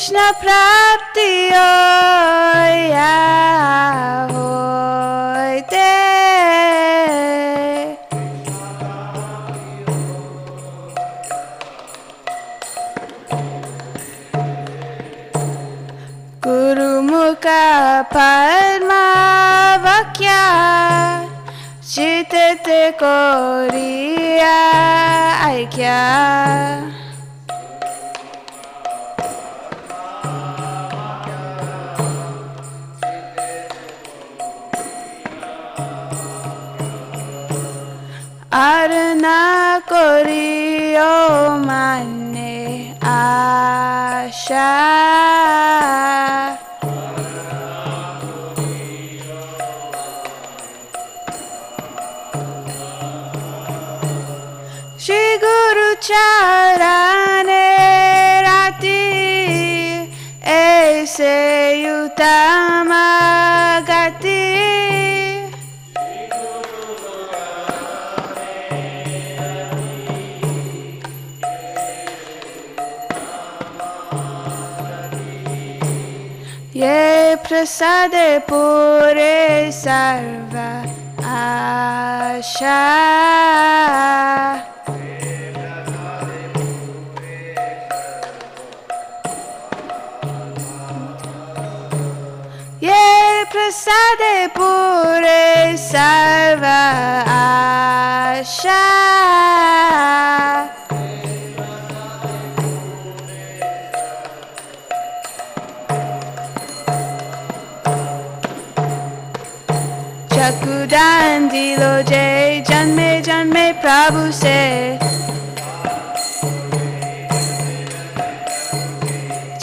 Krishna prapti hoya hoite. Guru mukha padma vakya chitete koriya aikya. Arna koriyo mane asha. Shri Guru charane rati aise utama gati. Ye prasade pure sarva asha. Ye prasade pure sarva asha. Govardhan dilo jai janme janme Prabhu se.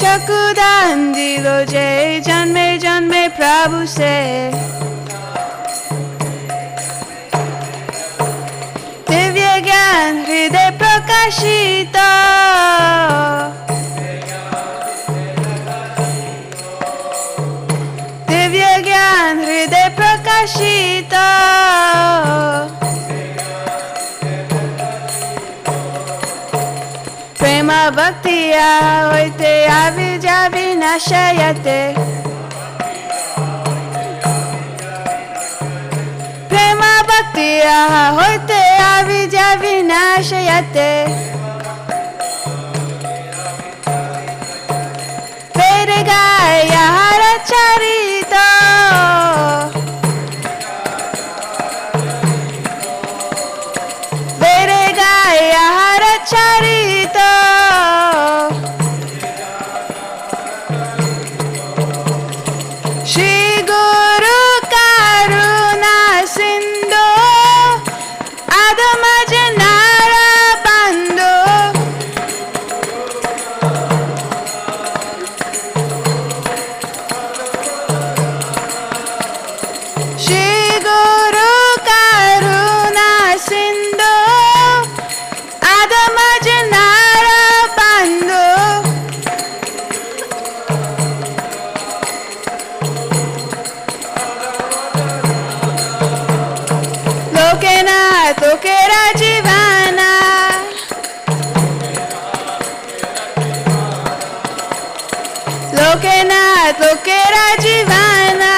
Govardhan dilo jai janme janme Prabhu se. Divya gyan hriday prakashita. Divya gyan hriday prakashita. Prema bhaktiya hoite avijja vinashayate. Prema bhaktiya hoite avijja vinashayate. Vede gaya haracharita. Vede gaya haracharita. Shri Guru Karuna Sindhu Adama Janara Bandhu. Shri Guru Karuna Sindhu Adama Janara Bandhu. Lokena tokera jivana. Lokena tokera jivana.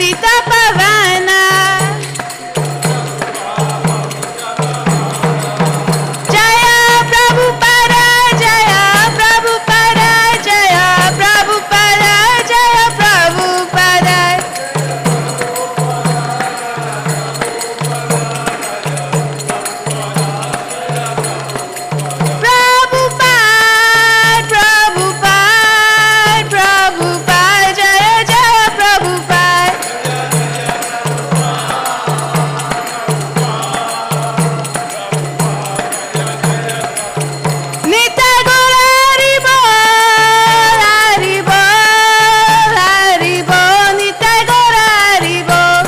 Patita Pavana. Jaya Prabhupada, Jaya Prabhupada, Jaya Prabhupada, Jaya Prabhupada. Prabhupada, Prabhupada, Prabhupada, Jaya Jaya Prabhupada. Nitya Gaura Haribol, Haribol, Haribol, Nitya Gaura Haribol.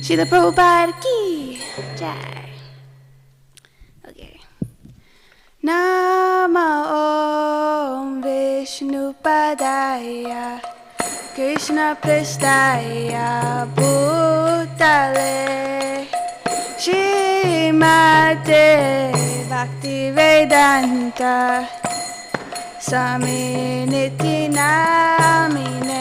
Srila Prabhupada ki jai. Okay. Nama Om Vishnupadaya Krishna Prestaya Bhutale Srimate Bhaktivedanta Swami Niti Namine.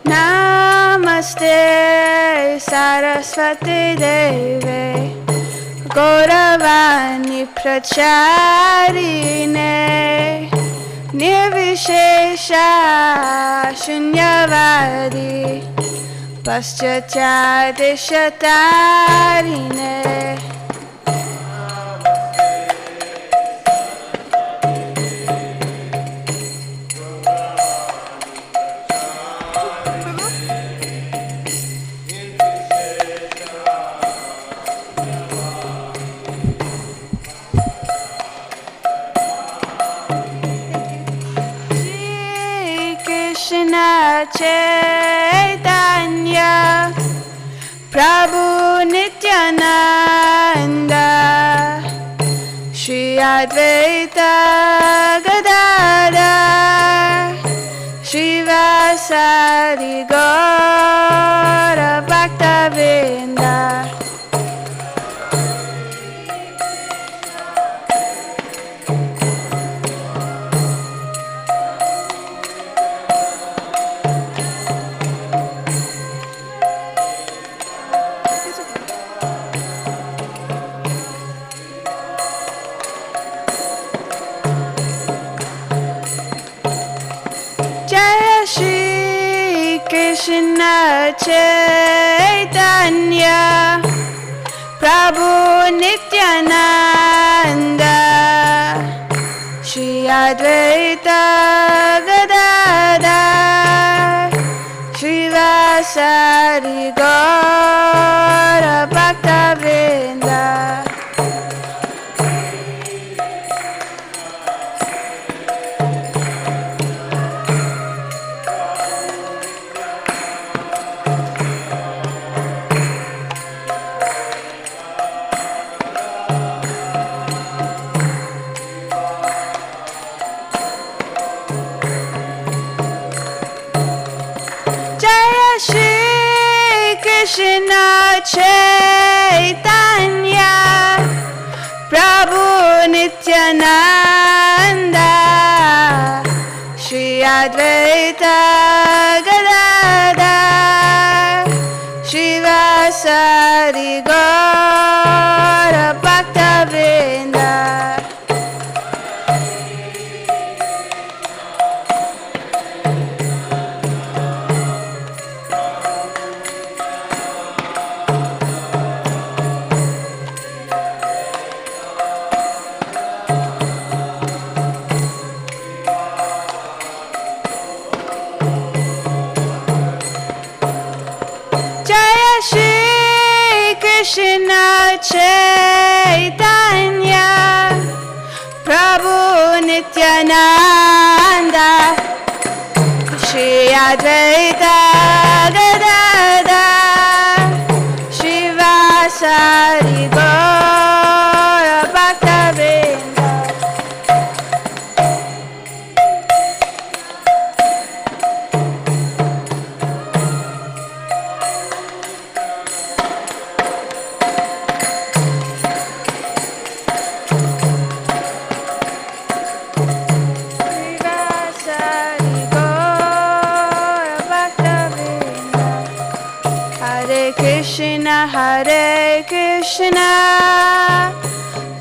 Namaste Saraswati Deve Gauravani Pracharine Nirvishesha Shunyavadi Paschatya Deshatarine. Krishna Chaitanya Prabhu Nityananda Shri Advaita Gadadhar Shivasari Gaura Bhaktavinda. Jaya Shri Krishna Chaitanya Prabhu Nityananda Shri Advaita Gadadhar Shivasari Gaura Bhaktavinda. Krishna Chaitanya Prabhu Nityananda Shri Advaita Gadadhar Shivasari Gaura Bhaktavinda. Krishna Chaitanya Prabhu Nityananda Shri Advaita Gadadhar Shivasari Gaura Bhaktavrinda. Shivasari Gaura Bhaktavrinda. Hare Krishna,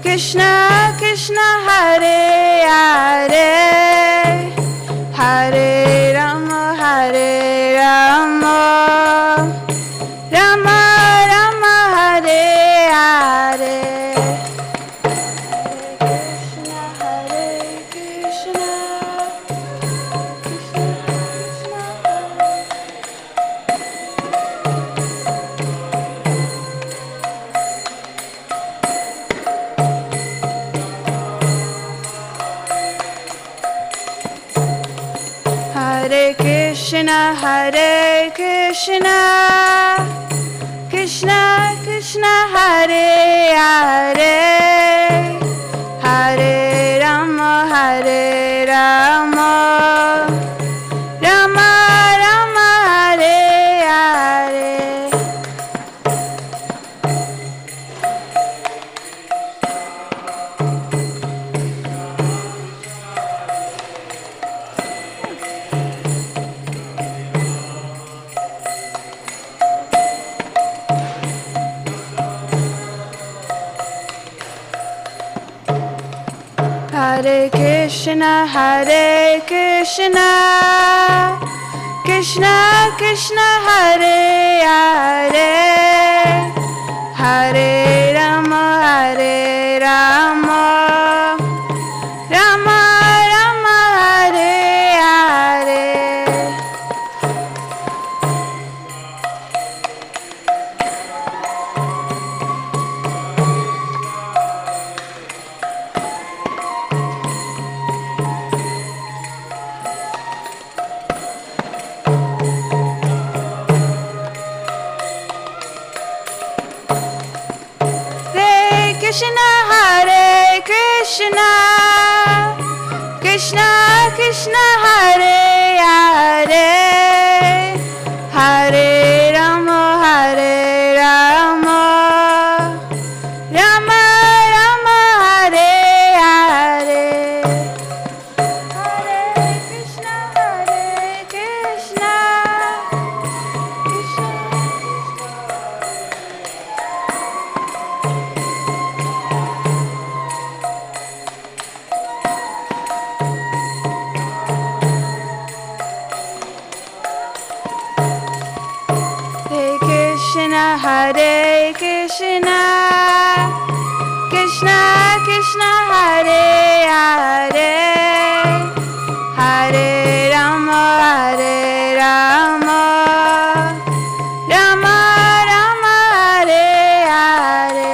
Krishna Krishna, Hare Hare, Hare Rama, Rama Rama, Hare Hare. Hare Krishna, Krishna Krishna, Hare Krishna, Krishna Krishna, Hare Hare, Hare Rama, Rama Rama, Hare Hare. Hare Krishna, Krishna Krishna, Hare Hare, Hare Rama, Rama Rama, Hare Hare. Hare Krishna, Krishna Krishna, Hare Hare, Hare Rama, Rama Rama, Hare Hare. Hare Krishna, Krishna Krishna. Hare Krishna, Krishna Krishna, Hare Hare, Hare Rama, Rama Rama, Hare Hare.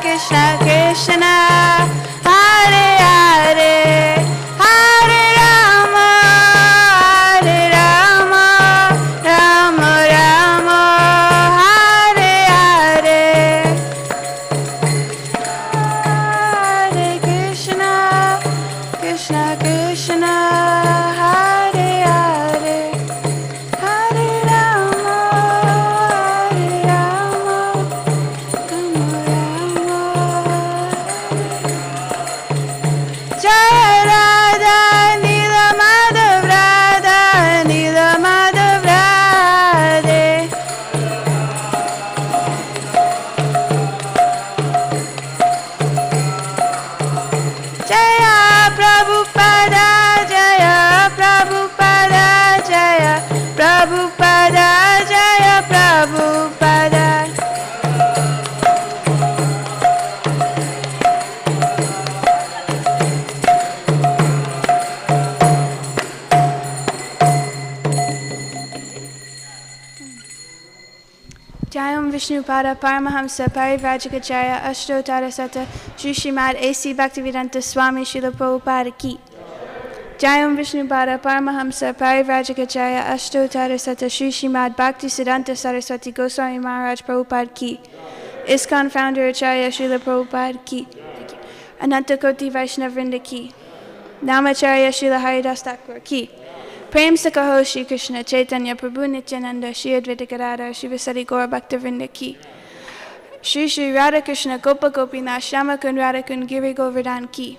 Krishna Krishna, Hare Hare, Hare Rama, Rama Rama, Hare Hare. Hare Krishna, Krishna Krishna, Hare Hare, Hare Rama, Rama Rama, Jayam Vishnupada Paramahamsa Parivrajagacharya Ashtotara Sata Shri Srimad A.C. Bhaktivedanta Swami Srila Prabhupada Ki. Jayam Vishnupada Paramahamsa Parivrajagacharya Ashtotara Sata Shri Srimad Bhaktisiddhanta Saraswati Goswami Maharaj Prabhupada Ki. Iskcon founder Acharya Srila Prabhupada Ki. Ananta Koti Vaishnavrinda Ki. Namacharya Srila Haridas Thakur Ki. Prem Sakaho Shri Krishna Chaitanya Prabhu Nityananda Shri Advaita Gadadhar Shri Vasari Gaura Bhaktavrinda Ki. Shri Shri Radha Krishna Gopa Gopinath Shama Kund Radha Kund Giri Govardhan Ki.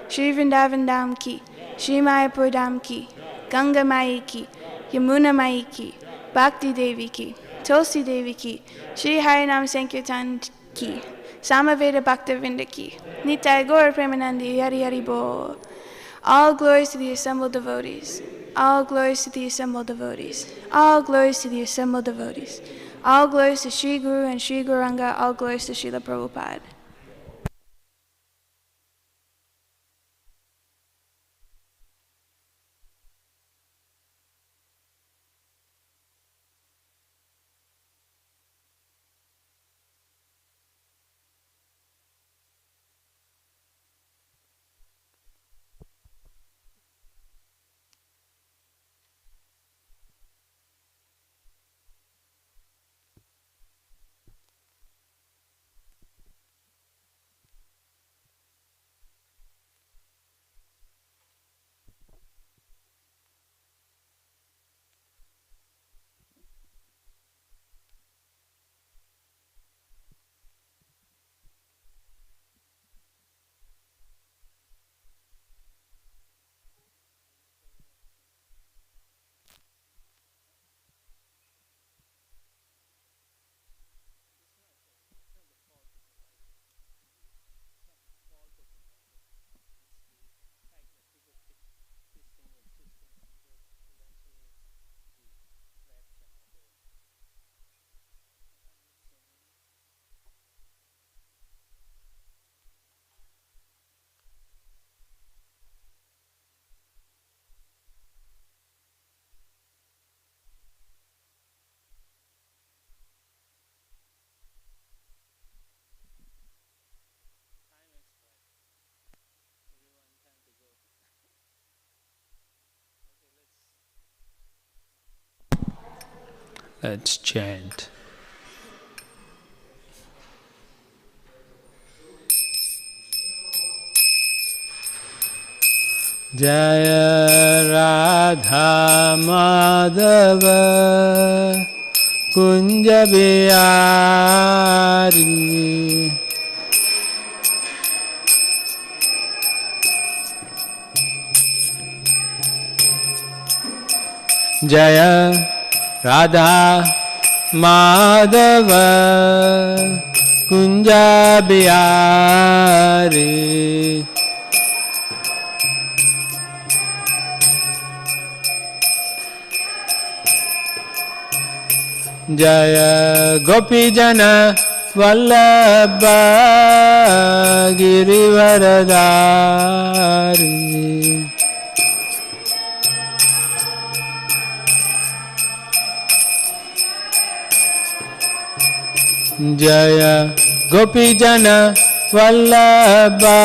Shri Vrindavan Dham Ki. Shri Mayapur Dham Ki. Ganga Mai Ki. Yamuna Mai Ki. Bhakti Devi Ki. Tulsi Devi Ki. Shri Harinam Sankirtan Ki. Samaveda Bhaktavrinda Ki. Nitai Gaura Premanandi Hari Hari Bol. All glories to the assembled devotees. All glories to the assembled devotees. All glories to the assembled devotees. All glories to Sri Guru and Sri Gauranga. All glories to Srila Prabhupada. Let's chant. Jaya Radha Madhava Kunja Bihari Jaya Radha Madhava Kunja Bihari Jaya Gopijana Vallabha Girivaradhari Jaya Gopijana Vallabha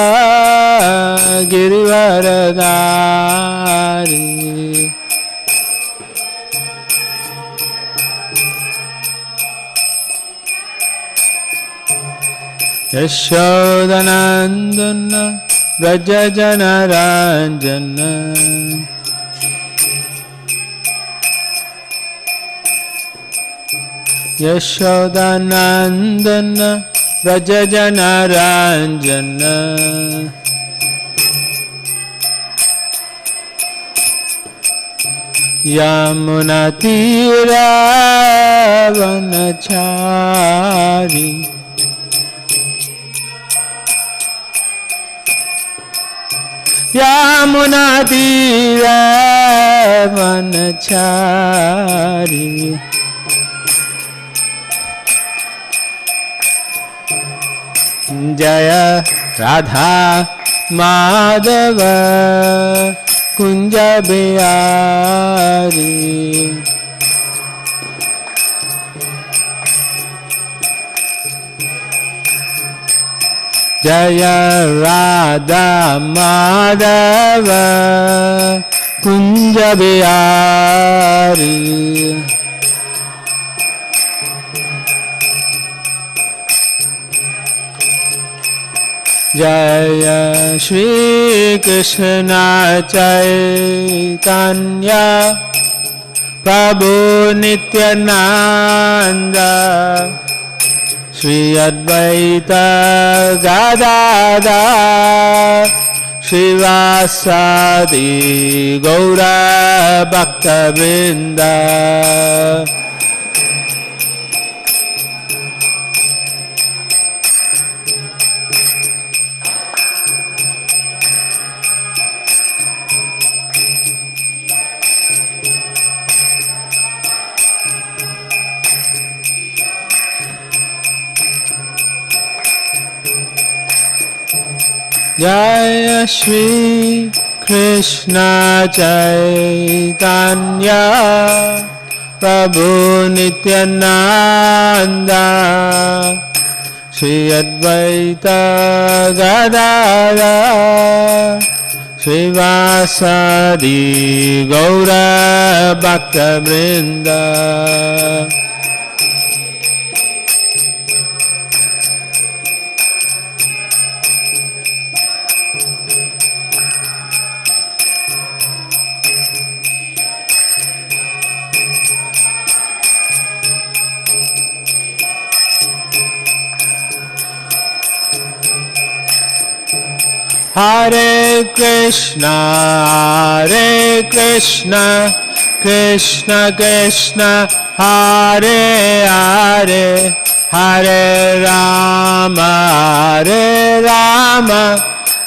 Girivaradhari Yashodanandana Vrajajana Ranjana Yashodanandana Vrajajana Ranjana Yamunatira Vanachari Yamunatira Vanachari Jaya Radha Madhava Kunja Bihari Jaya Radha Madhava Kunja Bihari. Jaya Shri Krishna Chaitanya Prabhu Nityananda Shri Advaita Gadadhar Shivasadi Gaura Bhakta Vrinda. Jaya Shri Krishna Chaitanya Prabhu Nityananda Shri Advaita Gadadhar Shivasadi Gaura Bhakta Vrinda. Hare Krishna, Krishna Krishna, Hare Hare, Hare Rama,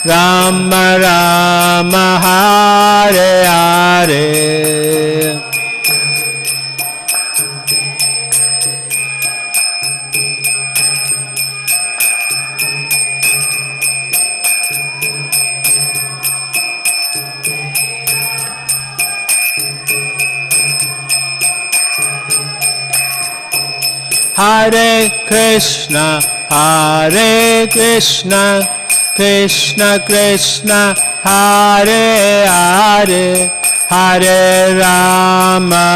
Rama Rama, Hare Hare. Hare Krishna, Krishna Krishna, Hare Hare, Hare Rama,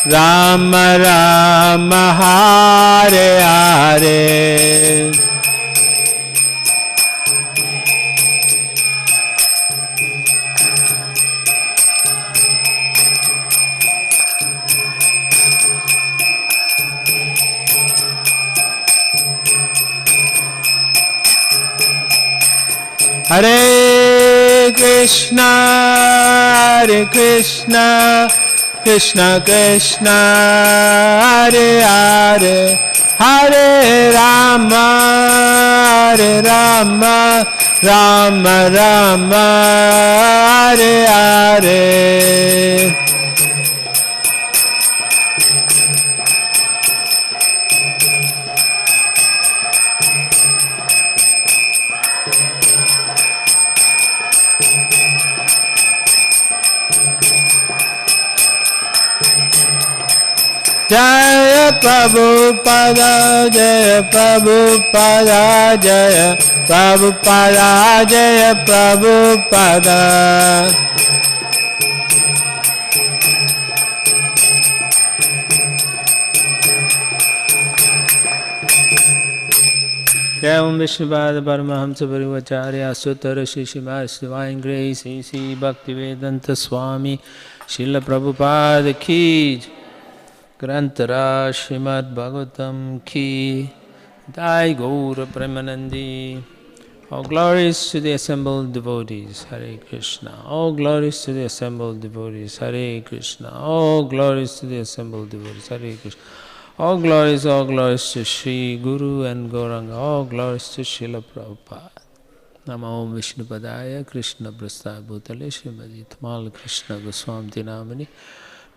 Rama Rama, Hare Hare. Hare Krishna, Krishna Krishna, Hare Hare, Hare Rama, Rama Rama, Hare Hare. Jaya Prabhupada, Jaya Prabhupada, Jaya Prabhupada, Jaya Prabhupada. Jai Om Vishnupada Paramahamsa Parivacharya Sutara Shri Srimad Divine Grace A.C. Bhaktivedanta Swami Srila Prabhupada Ki Grantara Srimad Bhagavatam Ki Jai Gaura Premanandi. All glories to the assembled devotees, Hare Krishna. All glories to the assembled devotees, Hare Krishna. All glories to the assembled devotees, Hare Krishna. All glories to Sri Guru and Gauranga. All glories to Srila Prabhupada. Namo Vishnupadaya Krishna Prasthaya Bhutale Srimadi Tamal Krishna Goswami Namani.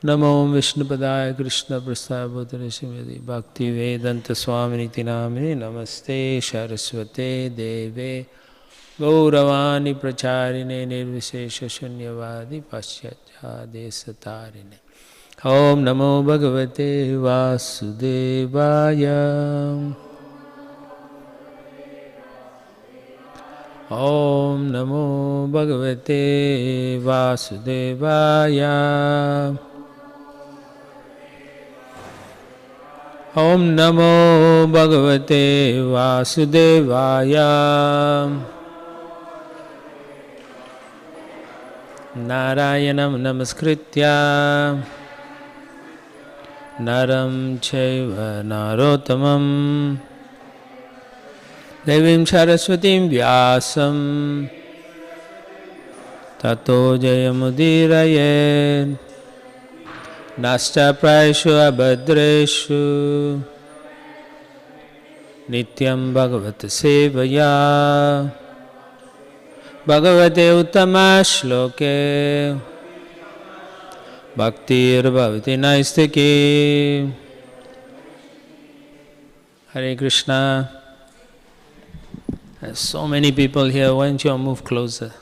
Namo Vishnupadaya Krishna Prasthaya Bhutale Srimadi Bhakti Vedanta Swami Namani. Namaste Saraswate Deve Gauravani Pracharine Nirvishesha Shunyavadi Paschatya Desatarine. Om Namo Bhagavate Vasudevaya. Om Namo Bhagavate Vasudevaya. Om Namo Bhagavate Vasudevaya. Narayanam Namaskritya Naram Chaiva Narottamam Devim Saraswatim Vyasam Tato Jayamudiraye Nasta Praeshu Abhadreshu Nityam Bhagavata Sevaya Bhagavate Uttama Shloke Bhaktir Bhavati Naistiki. Hare Krishna. There's so many people here. Why don't you all move closer?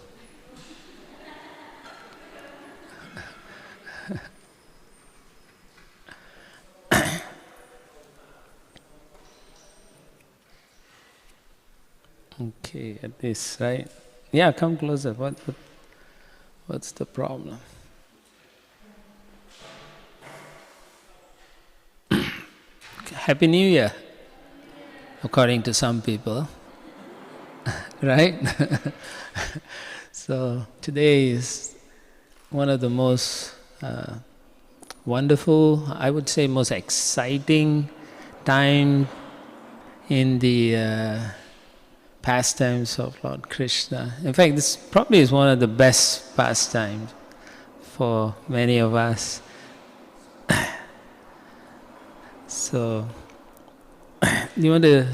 Okay, at this, right? Yeah, come closer. What's the problem? Happy New Year, according to some people, right? So today is one of the most wonderful, I would say most exciting time in the pastimes of Lord Krishna. In fact, this probably is one of the best pastimes for many of us. So, you want to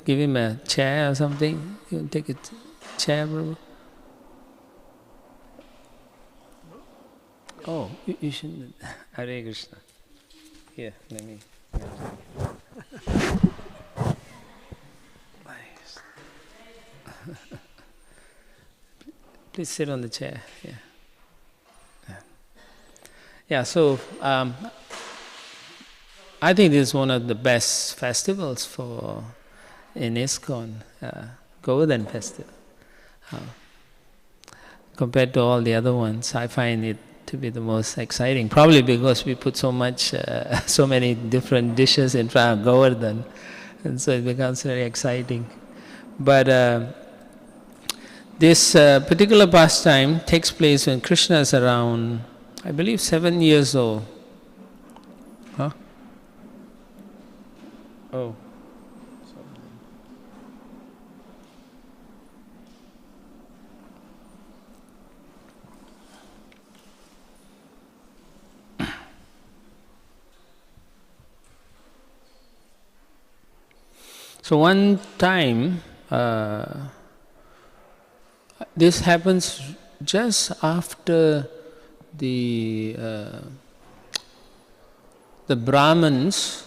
give him a chair or something? You want to take a chair, Prabhu? Oh, you shouldn't. Hare Krishna. Here, let me. Please sit on the chair. Yeah. So I think this is one of the best festivals in Iskcon, Govardhan festival. Compared to all the other ones, I find it to be the most exciting. Probably because we put so many different dishes in front of Govardhan, and so it becomes very exciting. But this particular pastime takes place when Krishna is around, I believe, 7 years old. Huh? Oh. So one time, this happens just after the Brahmins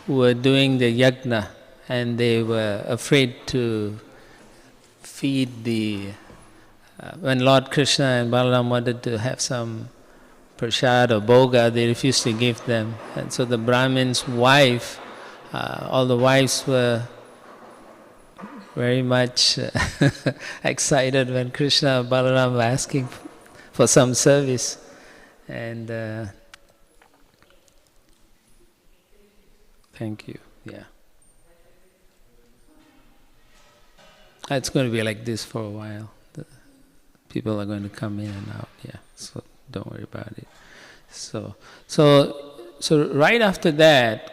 who were doing the yajna, and they were afraid to feed when Lord Krishna and Balaram wanted to have some prasad or bhoga, they refused to give them. And so the Brahmin's wife, all the wives were very much excited when Krishna and Balaram were asking for some service. And thank you. Yeah. It's going to be like this for a while. The people are going to come in and out. Yeah. So don't worry about it. So right after that,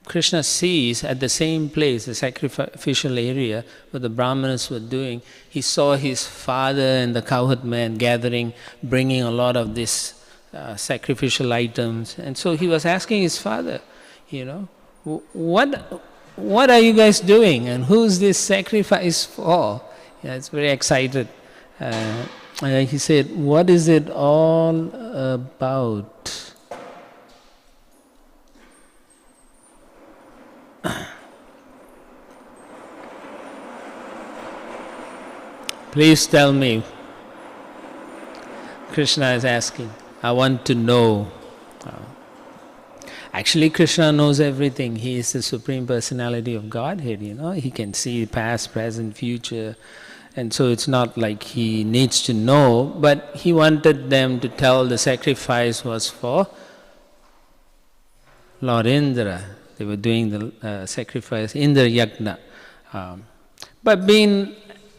Krishna sees at the same place, the sacrificial area where the Brahmanas were doing, he saw his father and the cowherd man gathering, bringing a lot of this sacrificial items. And so he was asking his father, what are you guys doing, and who's this sacrifice for? It's very excited. And he said, what is it all about? Please tell me. Krishna is asking. I want to know. Actually, Krishna knows everything. He is the Supreme Personality of Godhead, He can see past, present, future. And so it's not like he needs to know, but he wanted them to tell the sacrifice was for Lord Indra. They were doing the sacrifice, Indra Yagna. But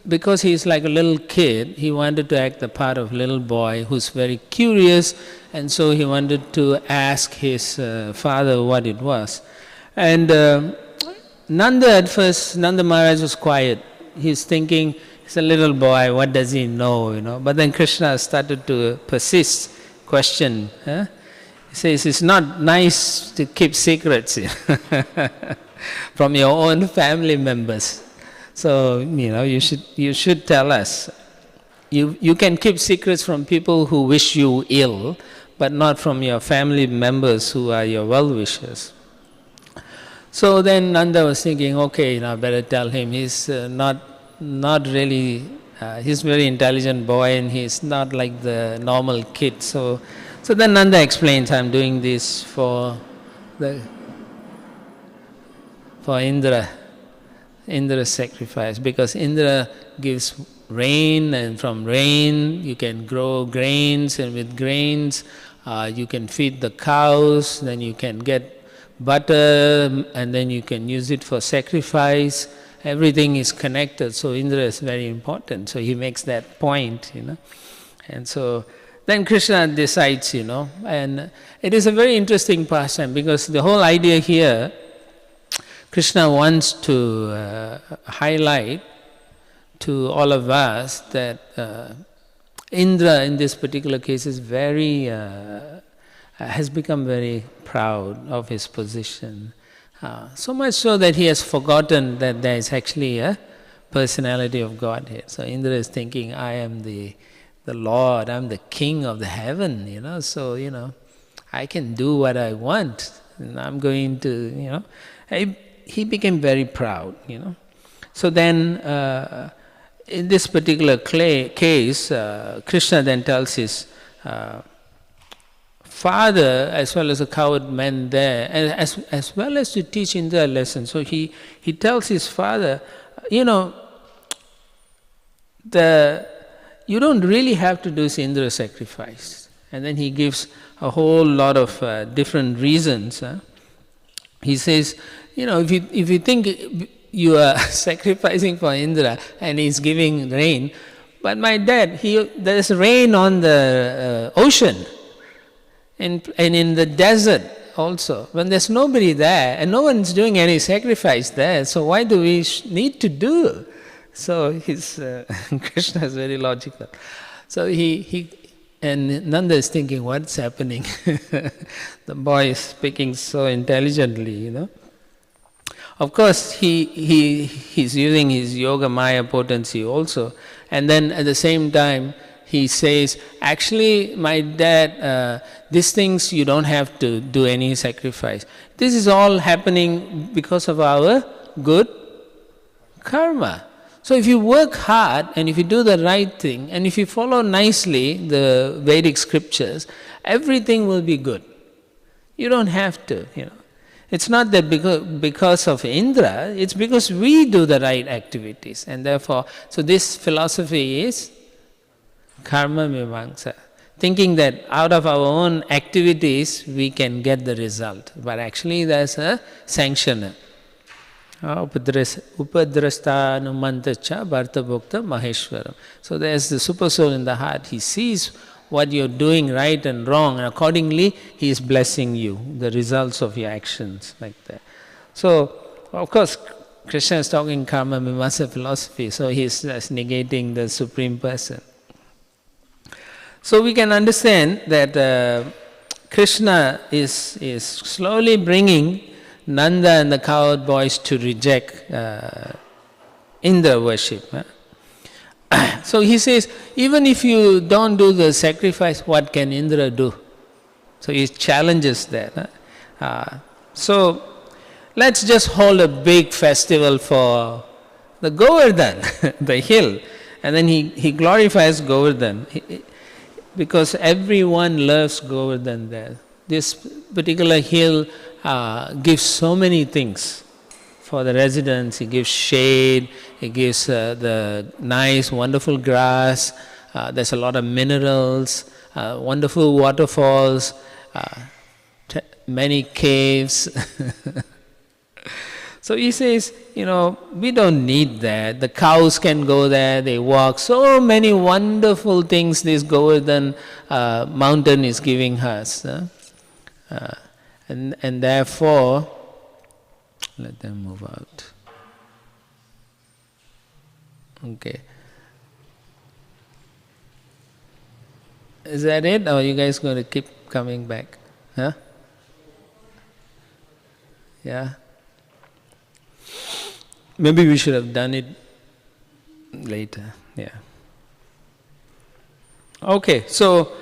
because he's like a little kid, he wanted to act the part of little boy who's very curious, and so he wanted to ask his father what it was. And Nanda, at first, Nanda Maharaj was quiet. He's thinking, he's a little boy, what does he know, But then Krishna started to persist, question. He says, it's not nice to keep secrets from your own family members. So, you should tell us. You can keep secrets from people who wish you ill, but not from your family members who are your well-wishers. So then Nanda was thinking, okay, better tell him. He's not really, he's a very intelligent boy and he's not like the normal kid. So then Nanda explains, I'm doing this for Indra's sacrifice, because Indra gives rain, and from rain you can grow grains, and with grains you can feed the cows, then you can get butter, and then you can use it for sacrifice. Everything is connected, so Indra is very important. So he makes that point, And so then Krishna decides, and it is a very interesting pastime, because the whole idea here, Krishna wants to highlight to all of us that Indra in this particular case is has become very proud of his position. So much so that he has forgotten that there is actually a personality of Godhead. So Indra is thinking, I am the Lord, I'm the king of the heaven, so, I can do what I want. And I'm going to, he became very proud, So then, in this particular case, Krishna then tells his father, as well as the coward men there, as well as to teach Indra a lesson. So he tells his father, you don't really have to do Indra sacrifice. And then he gives a whole lot of different reasons. He says, if you think you are sacrificing for Indra and he's giving rain, but my dad, there's rain on the ocean and in the desert also, when there's nobody there and no one's doing any sacrifice there, so why do we need to do? So Krishna is very logical. So and Nanda is thinking, what's happening? The boy is speaking so intelligently, Of course, he's using his yoga maya potency also. And then at the same time, he says, actually, my dad, these things you don't have to do any sacrifice. This is all happening because of our good karma. So if you work hard and if you do the right thing and if you follow nicely the Vedic scriptures, everything will be good. You don't have to, It's not that because of Indra, it's because we do the right activities. And therefore, so this philosophy is karma mimamsa, thinking that out of our own activities we can get the result. But actually there's a sanctioner. Upadrasta numantacha bharta bhokta maheshwaram. So there's the super soul in the heart. He sees what you're doing right and wrong, and accordingly he is blessing you, the results of your actions, like that. So, of course, Krishna is talking karma mimamsa philosophy, so he's just negating the Supreme Person. So we can understand that Krishna is slowly bringing Nanda and the coward boys to reject Indra worship. So he says, even if you don't do the sacrifice, what can Indra do? So he challenges that. So let's just hold a big festival for the Govardhan, the hill. And then he glorifies Govardhan. Because everyone loves Govardhan there. This particular hill gives so many things for the residents. It gives shade, it gives the nice, wonderful grass, there's a lot of minerals, wonderful waterfalls, many caves. So he says, we don't need that. The cows can go there, they walk. So many wonderful things this Govardhan mountain is giving us. And therefore, let them move out. Okay. Is that it? Or are you guys going to keep coming back? Huh? Yeah? Maybe we should have done it later. Yeah. Okay, so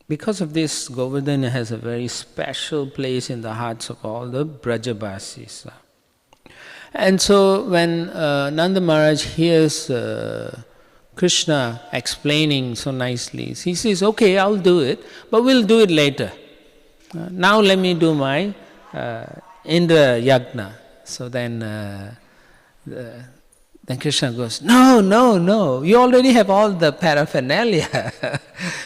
because of this, Govardhan has a very special place in the hearts of all the Brajabasis. And so when Nanda Maharaj hears Krishna explaining so nicely, he says, okay, I'll do it, but we'll do it later. Now let me do my Indra Yagna. So then Krishna goes, no, you already have all the paraphernalia.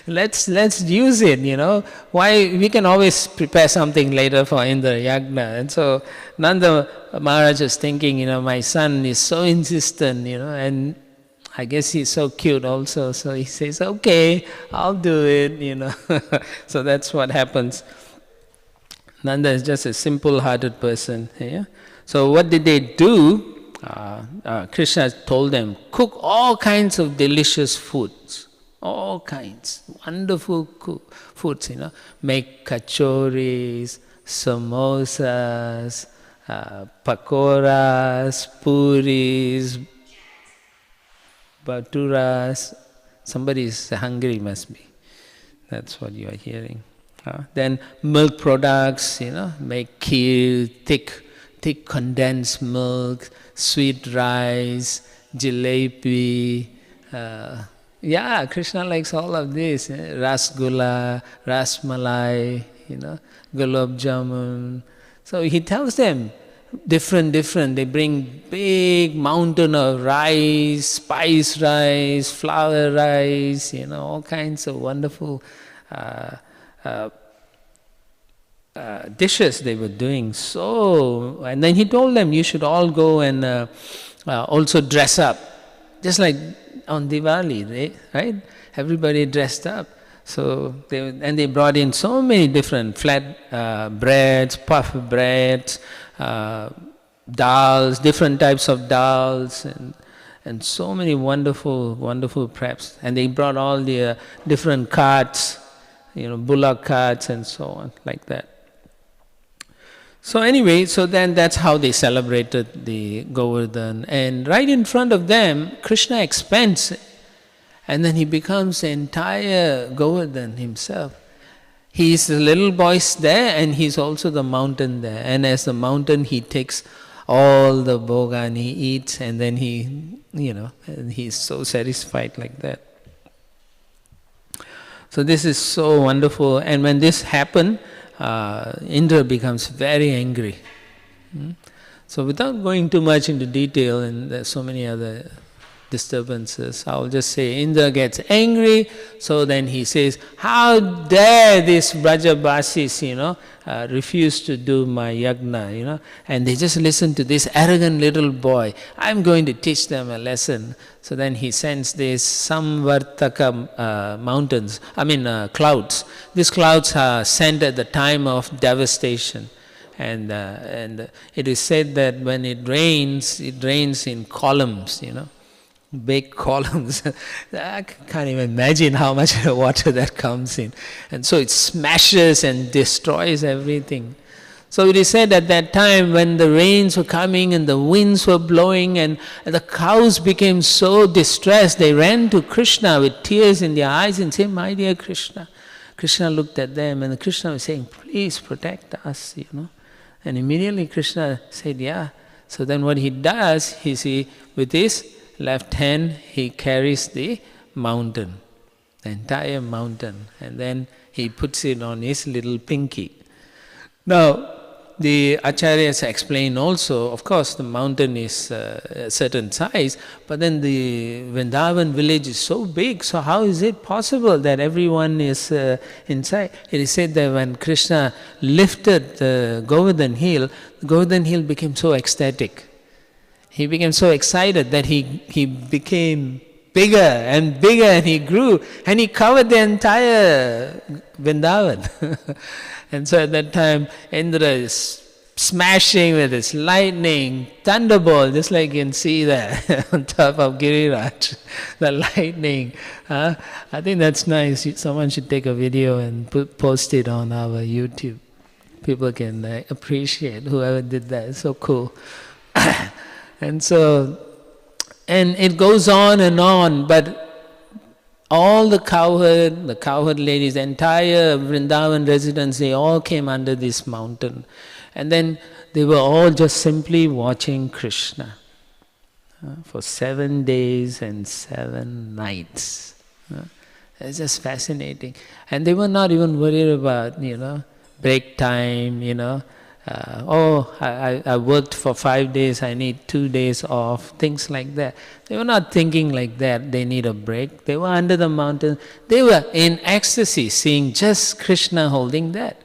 let's use it, Why, we can always prepare something later for Indra Yagna. And so Nanda Maharaj is thinking, my son is so insistent, and I guess he's so cute also. So he says, okay, I'll do it, So that's what happens. Nanda is just a simple-hearted person. Yeah? So what did they do? Krishna told them, cook all kinds of delicious foods. All kinds. Wonderful foods, Make kachoris, samosas, pakoras, puris, baturas. Somebody is hungry, must be. That's what you are hearing. Then milk products, make kheer, thick condensed milk, sweet rice, jalebi. Krishna likes all of this. Rasgulla, rasmalai, gulab jamun. So he tells them different. They bring big mountain of rice, spice rice, flour rice, all kinds of wonderful dishes they were doing. So, and then he told them, you should all go and also dress up, just like on Diwali, right? Everybody dressed up. So they brought in so many different flat breads, puff breads, dals, different types of dals, and so many wonderful preps. And they brought all the different carts, bullock carts and so on, like that. So anyway, so then that's how they celebrated the Govardhan. And right in front of them, Krishna expands, and then he becomes the entire Govardhan himself. He is the little boys there, and he's also the mountain there. And as the mountain, he takes all the bhoga and he eats, and then and he's so satisfied like that. So this is so wonderful. And when this happened, Indra becomes very angry. So without going too much into detail, and there's so many other disturbances, I'll just say Indra gets angry. So then he says, how dare this Brajabasis, refuse to do my yagna, and they just listen to this arrogant little boy. I'm going to teach them a lesson. So then he sends these Samvartaka clouds. These clouds are sent at the time of devastation. And it is said that when it rains in columns, big columns. I can't even imagine how much water that comes in. And so it smashes and destroys everything. So it is said at that time when the rains were coming and the winds were blowing and the cows became so distressed, they ran to Krishna with tears in their eyes and said, my dear Krishna. Krishna looked at them and Krishna was saying, please protect us, And immediately Krishna said, yeah. So then what he does is with his left hand he carries the mountain. the entire mountain, and then he puts it on his little pinky. Now, the acharyas explain also, of course, the mountain is a certain size, but then the Vrindavan village is so big, so how is it possible that everyone is inside? It is said that when Krishna lifted the Govardhan hill became so ecstatic. He became so excited that he became bigger and bigger, and he grew, and he covered the entire Vrindavan. And so at that time, Indra is smashing with his lightning, thunderbolt, just like you can see there on top of Giriraj, the lightning. I think that's nice. Someone should take a video and post it on our YouTube. People can appreciate whoever did that. It's so cool. And it goes on, but all the cowherd ladies, the entire Vrindavan residents, they all came under this mountain. And then they were all just simply watching Krishna for 7 days and 7 nights. It's just fascinating. And they were not even worried about, break time, I worked for 5 days, I need 2 days off, things like that. They were not thinking like that, they need a break. They were under the mountain, they were in ecstasy, seeing just Krishna holding that.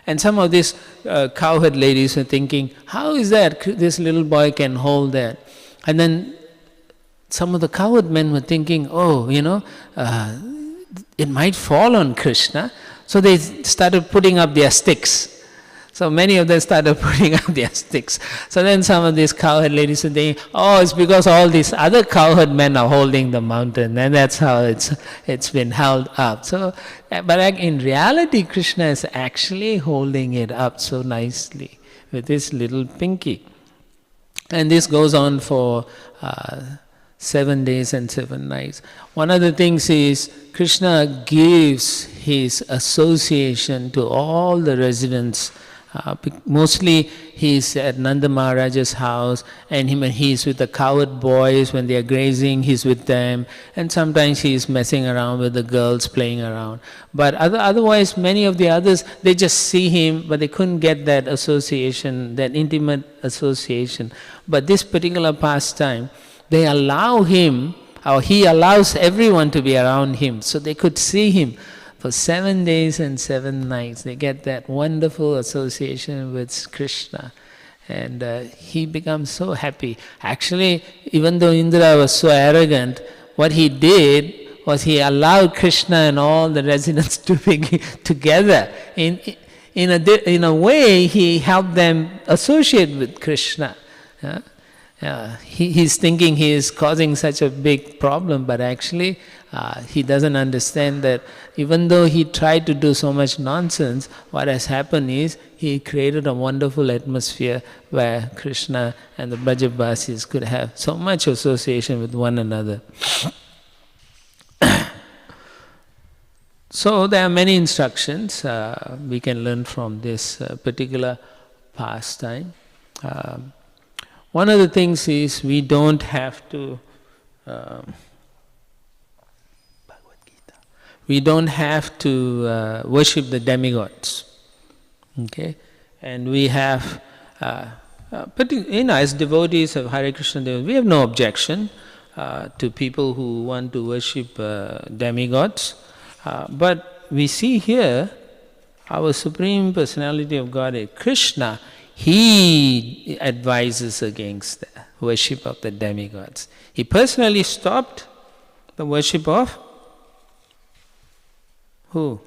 And some of these cowherd ladies were thinking, how is that this little boy can hold that? And then some of the cowherd men were thinking, it might fall on Krishna. So they started putting up their sticks. So many of them started putting up their sticks. So then some of these cowherd ladies were thinking, it's because all these other cowherd men are holding the mountain, and that's how it's been held up. So, but in reality, Krishna is actually holding it up so nicely with his little pinky. And this goes on for 7 days and 7 nights. One of the things is Krishna gives his association to all the residents. Mostly he's at Nanda Maharaja's house, and he's with the cowherd boys when they are grazing, he's with them, and sometimes he's messing around with the girls, playing around. But otherwise, many of the others, they just see him, but they couldn't get that association, that intimate association. But this particular pastime, they allow him, or he allows everyone to be around him, so they could see him. For 7 days and 7 nights, they get that wonderful association with Krishna. And he becomes so happy. Actually, even though Indra was so arrogant, what he did was he allowed Krishna and all the residents to be together. In a way, he helped them associate with Krishna. He's thinking he is causing such a big problem, but actually he doesn't understand that even though he tried to do so much nonsense, what has happened is he created a wonderful atmosphere where Krishna and the Brajabasis could have so much association with one another. So there are many instructions we can learn from this particular pastime. One of the things is we don't have to worship the demigods. Okay, and we have, as devotees of Hare Krishna, we have no objection to people who want to worship demigods. But we see here our Supreme Personality of Godhead, Krishna, he advises against the worship of the demigods. He personally stopped the worship of who?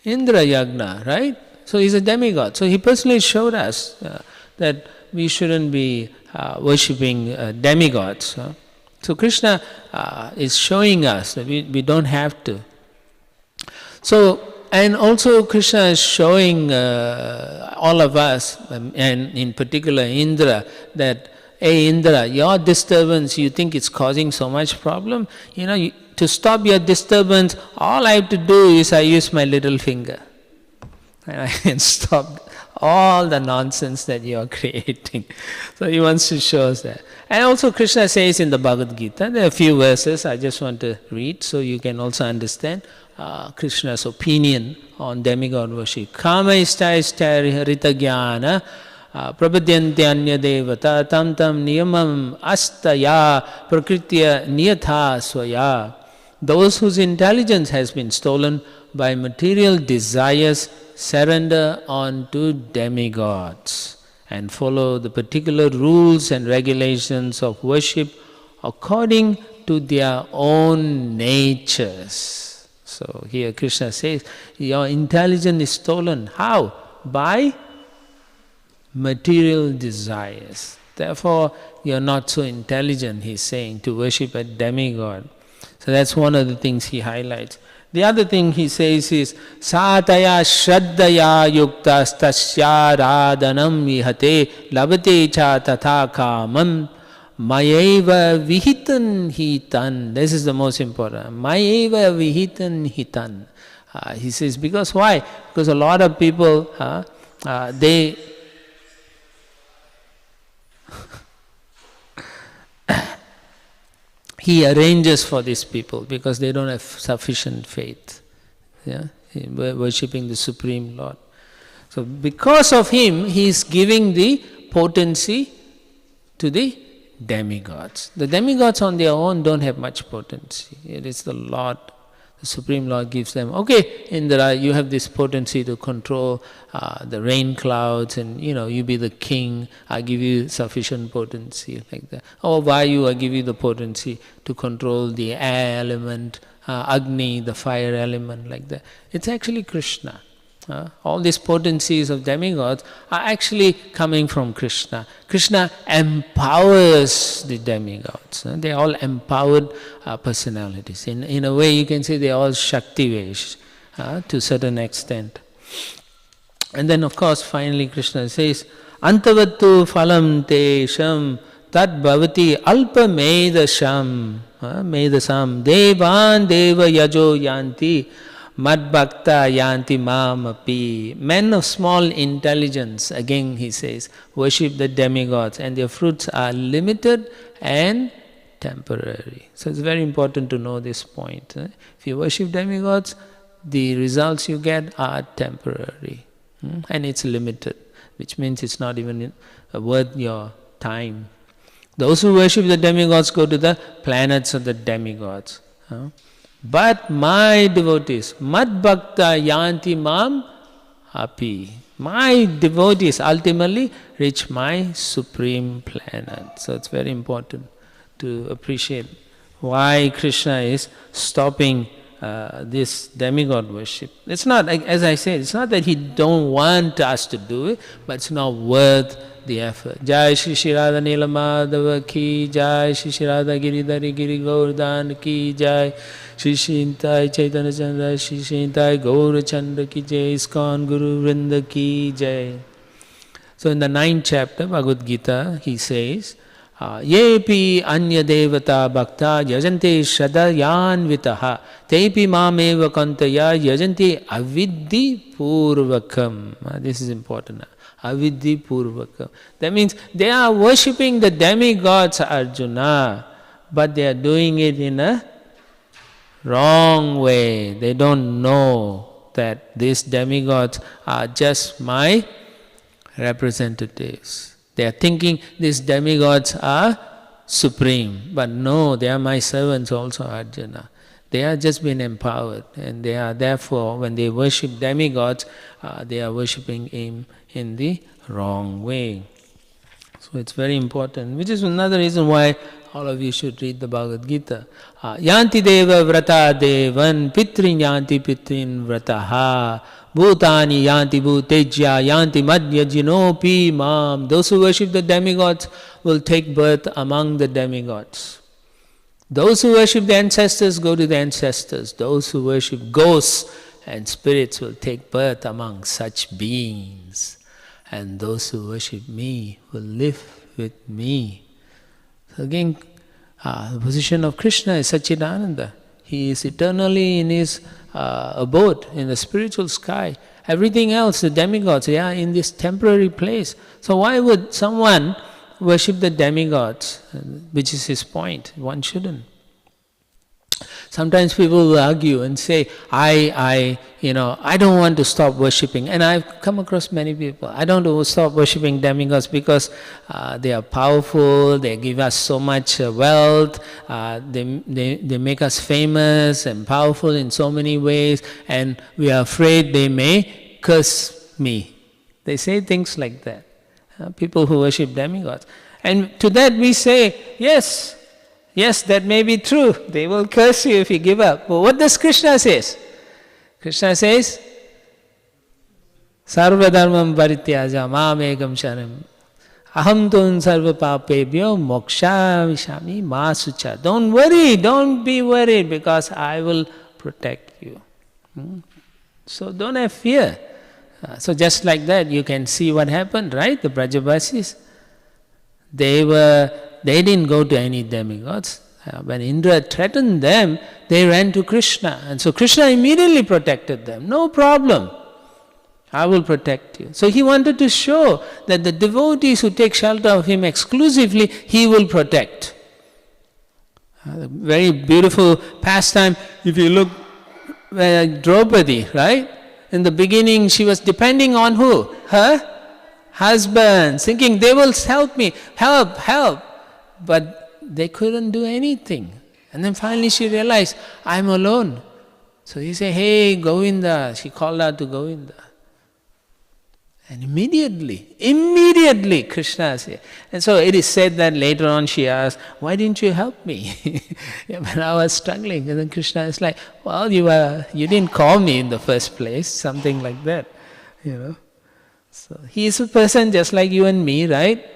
Indra Yagna, right? So he's a demigod. So he personally showed us that we shouldn't be worshipping demigods. So Krishna is showing us that we don't have to. So, and also Krishna is showing all of us, and in particular Indra, that, hey Indra, your disturbance, you think it's causing so much problem? To stop your disturbance, all I have to do is I use my little finger. And I can stop all the nonsense that you are creating. So he wants to show us that. And also Krishna says in the Bhagavad Gita, there are a few verses I just want to read so you can also understand Krishna's opinion on demigod worship. Kama ishta rita jnana prabhadyantya devata tam tam niyamam astaya prakritya niyatha swaya. Those whose intelligence has been stolen by material desires surrender on to demigods and follow the particular rules and regulations of worship according to their own natures. So here Krishna says, your intelligence is stolen. How? By material desires. Therefore, you are not so intelligent, he is saying, to worship a demigod. So that's one of the things he highlights. The other thing he says is, Sataya Shraddaya Yuktas Tasya Radhanam Vihate Labate Cha Tatha Kamam Mayeva Vihitan Hitan. This is the most important. Mayeva Vihitan Hitan. He says, because why? Because a lot of people, they he arranges for these people because they don't have sufficient faith, worshipping the Supreme Lord. So because of him, he is giving the potency to the demigods. The demigods on their own don't have much potency. It is the Lord, the Supreme Lord gives them, okay, Indra, you have this potency to control the rain clouds and you be the king, I give you sufficient potency like that. Or Vayu, I give you the potency to control the air element, Agni, the fire element like that. It's actually Krishna. All these potencies of demigods are actually coming from Krishna. Krishna empowers the demigods. They are all empowered personalities. In a way you can say they are all Shakti-vesh to a certain extent. And then of course finally Krishna says, Antavattu phalam tesham tad bhavati alpa medasham medasam devan deva yajo yanti Mad bhakta yanti mamapi. Men of small intelligence, again he says, worship the demigods and their fruits are limited and temporary. So it's very important to know this point. If you worship demigods, the results you get are temporary. And it's limited, which means it's not even worth your time. Those who worship the demigods go to the planets of the demigods. But my devotees, mad bhakta yanti mam api. My devotees ultimately reach my supreme planet. So it's very important to appreciate why Krishna is stopping this demigod worship. It's not, as I said, it's not that he don't want us to do it, but it's not worth the effort. Jai Shri Shri Radha Nila Madhava ki Jai, Shri Shri Radha Giridhari Giri Govardhan ki Jai, Shri Shintai Chaitanya Chandra Shri Shintai Gaura Chandra ki Jai, Iskcon Guru Vrinda ki Jai. So in the 9th chapter, Bhagavad Gita, he says, Yepi anya devata bhakta yajante shadayan vitaha tepi mameva kantaya yajante avidhi purvakam. This is important. Avidhi purvakam. That means they are worshipping the demigods Arjuna, but they are doing it in a wrong way. They don't know that these demigods are just my representatives. They are thinking these demigods are supreme, but no, they are my servants also, Arjuna. They are just been empowered, and they are therefore, when they worship demigods, they are worshipping him in the wrong way. So it's very important, which is another reason why all of you should read the Bhagavad Gita. Yanti deva vrata devan pitrin yanti pitrin vrataha bhutani yanti bhutejya yanti madhya jinopi mam. Those who worship the demigods will take birth among the demigods. Those who worship the ancestors go to the ancestors. Those who worship ghosts and spirits will take birth among such beings. And those who worship me will live with me. So again, the position of Krishna is Satchidananda. He is eternally in his abode, in the spiritual sky. Everything else, the demigods, they are in this temporary place. So why would someone worship the demigods, which is his point? One shouldn't. Sometimes people will argue and say, I don't want to stop worshipping. And I've come across many people. I don't want to stop worshipping demigods because they are powerful, they give us so much wealth, they make us famous and powerful in so many ways, and we are afraid they may curse me. They say things like that. People who worship demigods. And to that we say, yes, that may be true. They will curse you if you give up. But what does Krishna says? Krishna says, Sarva dharmam parityaja mam ekam sharanam aham tun sarva papebhyo moksha vishami ma sucha. Don't worry, don't be worried, because I will protect you. So don't have fear. So just like that, you can see what happened, right? The Brajabasis, they didn't go to any demigods. When Indra threatened them, they ran to Krishna. And so Krishna immediately protected them. No problem. I will protect you. So he wanted to show that the devotees who take shelter of him exclusively, he will protect. A very beautiful pastime. If you look at Draupadi, right? In the beginning, she was depending on who? Her husband, thinking they will help me, help. But they couldn't do anything. And then finally she realized, I'm alone. So he said, hey, Govinda. She called out to Govinda. And immediately Krishna said. And so it is said that later on she asked, why didn't you help me? When I was struggling. And then Krishna is like, well, you didn't call me in the first place. Something like that, So he is a person just like you and me, right?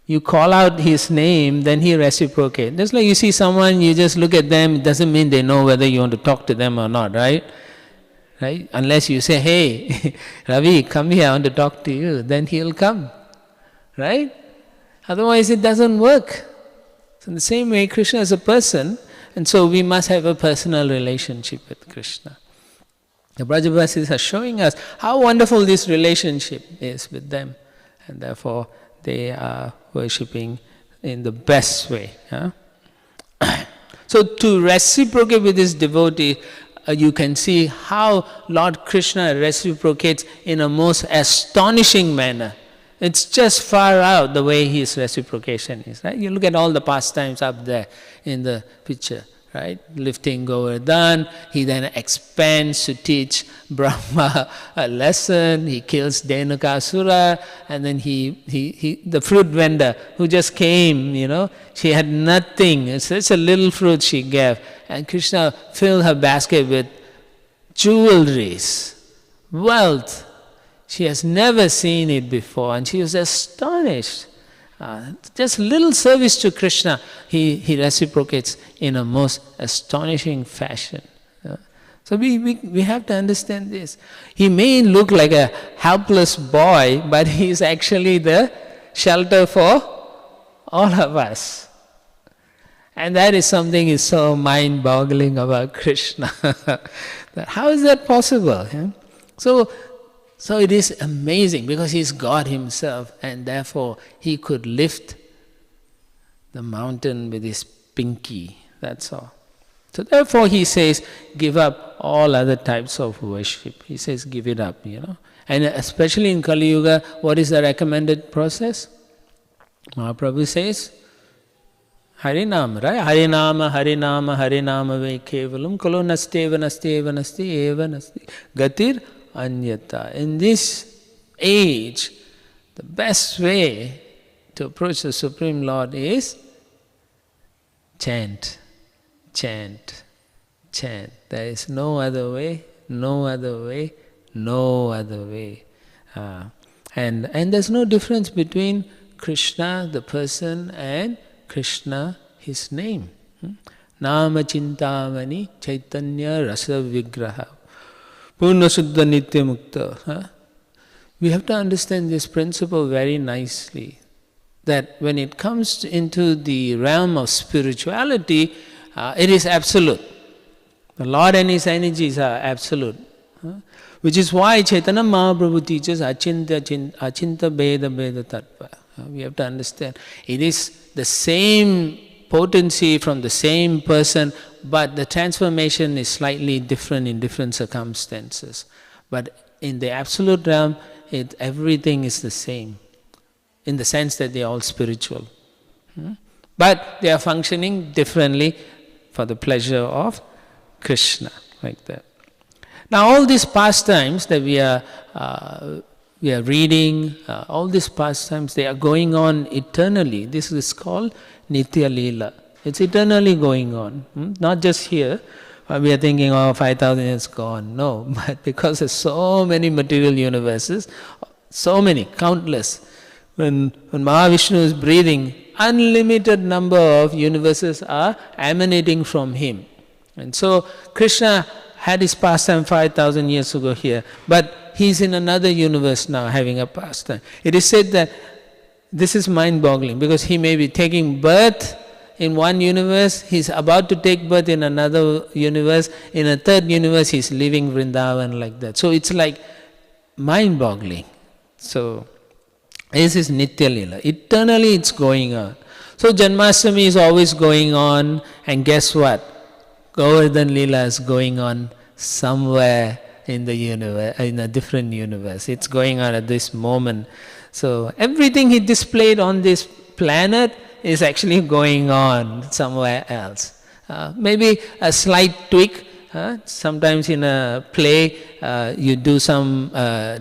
You call out his name, then he reciprocates. Just like you see someone, you just look at them, it doesn't mean they know whether you want to talk to them or not, right? Right? Unless you say, hey, Ravi, come here, I want to talk to you, then he'll come. Right? Otherwise it doesn't work. So in the same way, Krishna is a person, and so we must have a personal relationship with Krishna. The Brajabasis are showing us how wonderful this relationship is with them, and therefore they are worshipping in the best way. So to reciprocate with this devotee, you can see how Lord Krishna reciprocates in a most astonishing manner. It's just far out the way his reciprocation is, right? You look at all the pastimes up there in the picture, right? Lifting Govardhan, he then expands to teach Brahma a lesson, he kills Dhenukasura, and then the fruit vendor who just came, she had nothing, it's just a little fruit she gave, and Krishna filled her basket with jewelries, wealth. She has never seen it before, and she was astonished. Just little service to Krishna, he reciprocates in a most astonishing fashion. So we have to understand this. He may look like a helpless boy, but he is actually the shelter for all of us. And that is something is so mind-boggling about Krishna. How is that possible? So it is amazing because he is God himself, and therefore he could lift the mountain with his pinky, that's all. So therefore he says, give up all other types of worship. He says, give it up, And especially in Kali Yuga, what is the recommended process? Mahaprabhu says, Harinama, right? Harinama, Harinama, Harinama ve kevalam, kalo nasteva, nasteva, nasti, eva, nasti, gatir, anyata. In this age, the best way to approach the Supreme Lord is chant, chant, chant. There is no other way, no other way, no other way. And there's no difference between Krishna, the person, and Krishna, his name. Nama Chintamani Chaitanya Rasa Vigraha Purna Suddha Nitya Mukta. We have to understand this principle very nicely, that when it comes into the realm of spirituality, it is absolute. The Lord and His energies are absolute. Which is why Chaitanya Mahaprabhu teaches Achinta Beda Beda Tattva. We have to understand. It is the same potency from the same person, but the transformation is slightly different in different circumstances. But in the absolute realm, everything is the same, in the sense that they are all spiritual. But they are functioning differently for the pleasure of Krishna, like that. Now all these pastimes that we are reading, all these pastimes, they are going on eternally. This is called Nitya Leela. It's eternally going on. Not just here. We are thinking, 5,000 years gone. No, but because there's so many material universes, so many, countless. When Mahavishnu is breathing, unlimited number of universes are emanating from him. And so Krishna had his pastime 5,000 years ago here, but he's in another universe now having a pastime. It is said that this is mind-boggling because he may be taking birth in one universe, he's about to take birth in another universe, in a third universe he's living Vrindavan like that. So it's like mind-boggling. So this is Nitya Leela. Eternally it's going on. So Janmashtami is always going on, and guess what? Govardhan Leela is going on somewhere in the universe, in a different universe. It's going on at this moment. So everything he displayed on this planet is actually going on somewhere else. Maybe a slight tweak. Sometimes in a play, you do some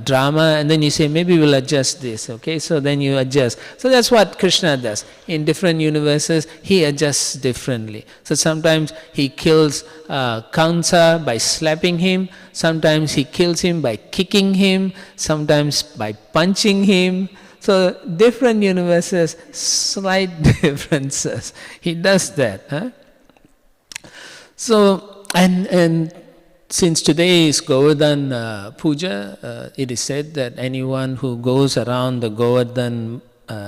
drama and then you say, maybe we'll adjust this, okay? So then you adjust. So that's what Krishna does. In different universes, he adjusts differently. So sometimes he kills Kamsa by slapping him. Sometimes he kills him by kicking him. Sometimes by punching him. So different universes, slight differences. He does that. So, and since today is Govardhan Puja, it is said that anyone who goes around the Govardhan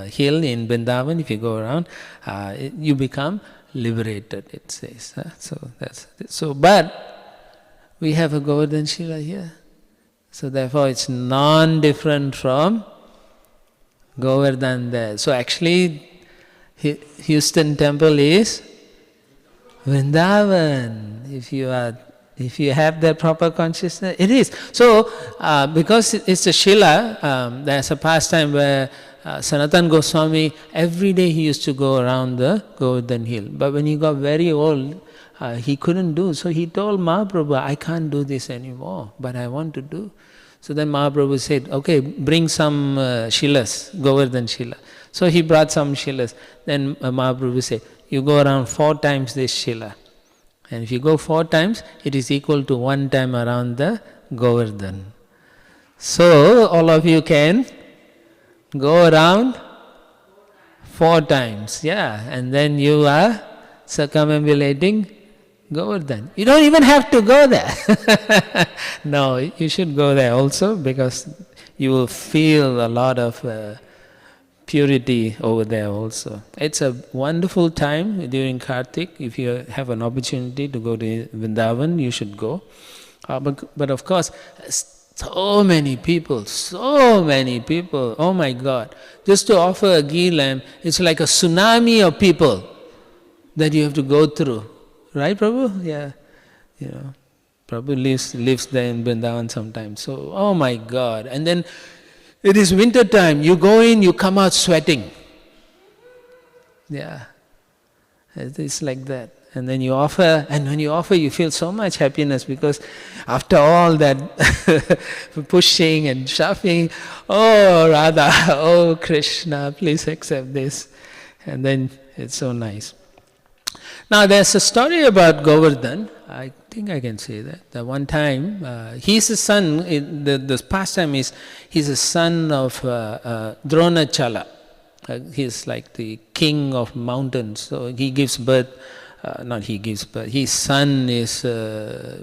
hill in Vrindavan, if you go around, you become liberated, it says. But we have a Govardhan Shila here. So therefore it's non-different from Govardhan there. So actually Houston temple is Vrindavan. If you have that proper consciousness, it is. So because it's a Shila, there's a pastime where Sanatana Goswami, every day he used to go around the Govardhan hill. But when he got very old, he couldn't do. So he told Mahaprabhu, I can't do this anymore, but I want to do. So then Mahaprabhu said, okay, bring some Shilas, Govardhan Shila. So he brought some Shilas. Then Mahaprabhu said, you go around 4 times this Shila. And if you go 4 times, it is equal to 1 time around the Govardhan. So all of you can go around 4 times, and then you are circumambulating Govardhan. You don't even have to go there. No, you should go there also because you will feel a lot of purity over there also. It's a wonderful time during Kartik. If you have an opportunity to go to Vrindavan, you should go. But of course, so many people, oh my God. Just to offer a ghee lamp, it's like a tsunami of people that you have to go through. Right, Prabhu? Yeah. Prabhu lives there in Vrindavan sometimes. So, oh my God. And then it is winter time. You go in, you come out sweating. Yeah. It's like that. And then you offer, and when you offer, you feel so much happiness because after all that pushing and shoving, oh Radha, oh Krishna, please accept this. And then it's so nice. Now there's a story about Govardhan. I think I can say that. That one time, he's a son, the pastime is, he's a son of Dronachala. He's like the king of mountains. So he gives birth, his son is,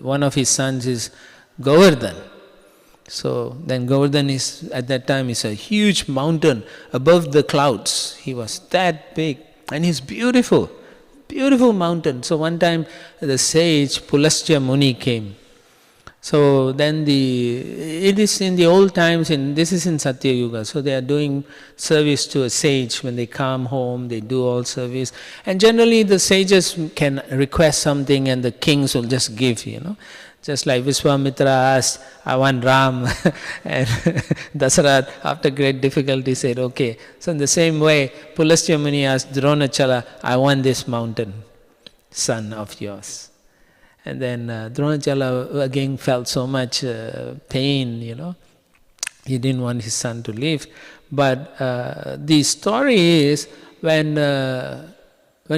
one of his sons is Govardhan. So then Govardhan is, at that time, is a huge mountain above the clouds. He was that big and he's beautiful. beautiful mountain. So one time the sage Pulastya Muni came. So then it is in the old times, this is in Satya Yuga, so they are doing service to a sage. When they come home, they do all service. And generally the sages can request something and the kings will just give, Just like Vishwamitra asked, I want Ram, and Dasarat, after great difficulty, said, okay. So in the same way, Pulastya Muni asked Dronachala, I want this mountain, son of yours. And then Dronachala again felt so much pain, He didn't want his son to live. But the story is when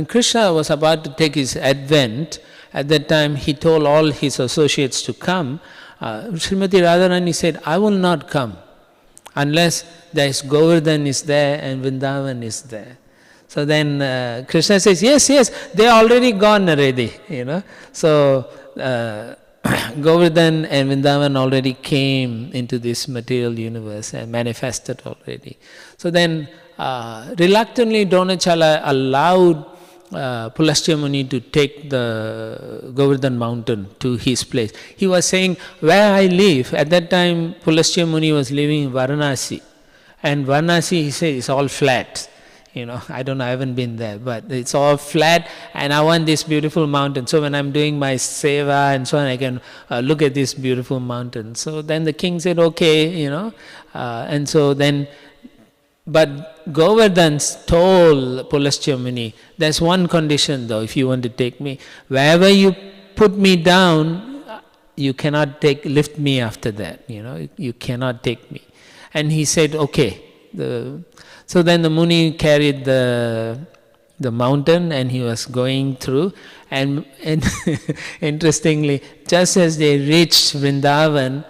Krishna was about to take his advent, at that time he told all his associates to come. Srimati Radharani said, I will not come unless Govardhan is there and Vrindavan is there. So then Krishna says, yes, they are already gone already, So Govardhan and Vrindavan already came into this material universe and manifested already. So then reluctantly Dronachala allowed Pulastya Muni to take the Govardhan mountain to his place. He was saying, where I live, at that time Pulastya Muni was living in Varanasi. And Varanasi, he said, is all flat. I don't know, I haven't been there, but it's all flat and I want this beautiful mountain. So when I'm doing my seva and so on, I can look at this beautiful mountain. So then the king said, okay, and so then, but Govardhan told Pulastya Muni, there's one condition though, if you want to take me, wherever you put me down, you cannot lift me after that, you cannot take me. And he said, okay. So then the Muni carried the mountain and he was going through, and interestingly, just as they reached Vrindavan,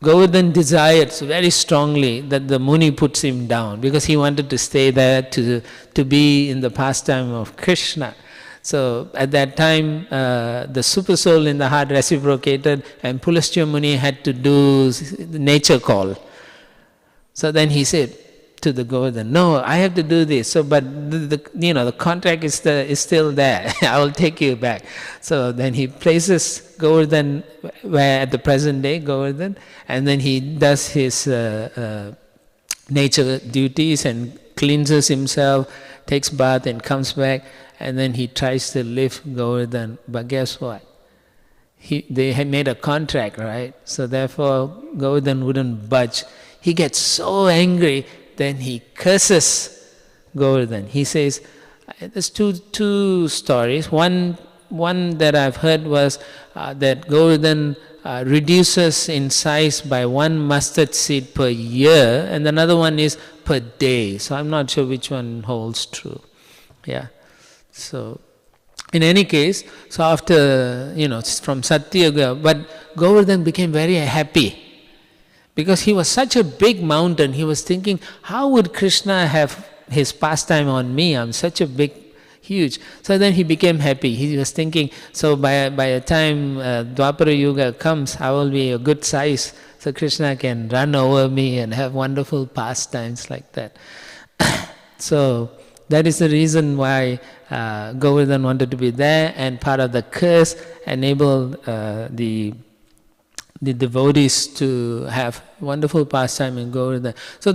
Govardhan desired very strongly that the Muni puts him down, because he wanted to stay there to be in the pastime of Krishna. So at that time, the super soul in the heart reciprocated, and Pulastya Muni had to do the nature call. So then he said to the Govardhan, no, I have to do this. So, but the contract is still there. I will take you back. So then he places Govardhan where at the present day, Govardhan, and then he does his nature duties and cleanses himself, takes bath and comes back, and then he tries to lift Govardhan. But guess what? They had made a contract, right? So therefore, Govardhan wouldn't budge. He gets so angry, then he curses Govardhan. He says, there's two stories. One that I've heard was that Govardhan reduces in size by 1 mustard seed per year, and another one is per day. So I'm not sure which one holds true. Yeah. So in any case, so after, from Satya Yuga, but Govardhan became very happy. Because he was such a big mountain, he was thinking, how would Krishna have his pastime on me? I'm such a big, huge. So then he became happy. He was thinking, so by the time Dwapara Yuga comes, I will be a good size, so Krishna can run over me and have wonderful pastimes like that. So that is the reason why Govardhan wanted to be there, and part of the curse enabled the devotees to have wonderful pastime in Govardhan. So